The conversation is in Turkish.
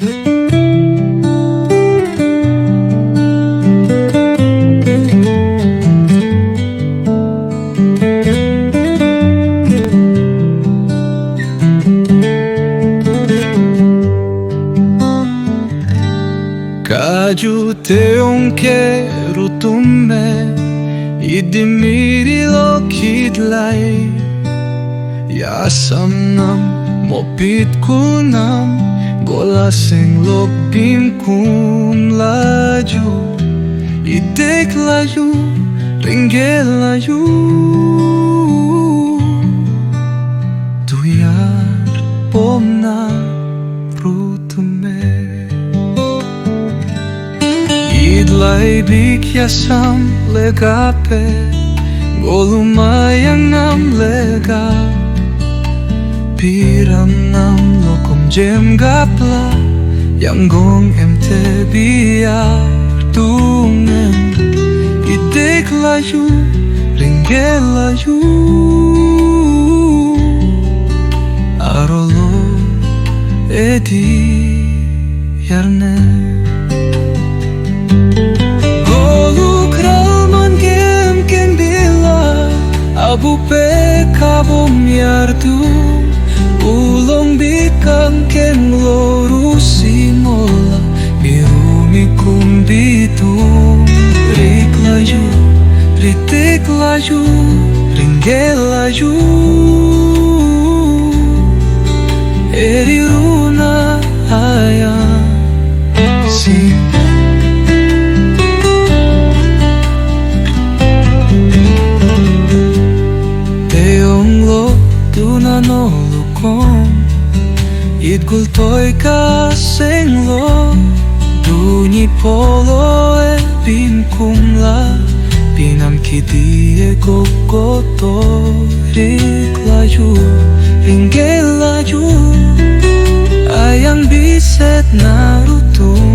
Kaju teyongke rutumme ADI MIRI Yidlai Yaasamnam mopítkunam ngol Aséng kumlaju laju ríngge laju Duuyar bomna Rutumme Yidlai Bík yasam legape Ngolum ayangnam legap Pííramnam lokom jémgapla Yanggong emte biyar dung Yidge laju ríngge laju Arolo edíí yarnem Abu pekabom yardu ulong bikang kenloru simola birumikum bitum rik laju ritik laju ríngge laju eri runa ayang sing no lokom Yidgul toy ka Aséng lo Duni polo kumla Pinam kidie gogoto rik laju ríngge laju ayang biset na rutumme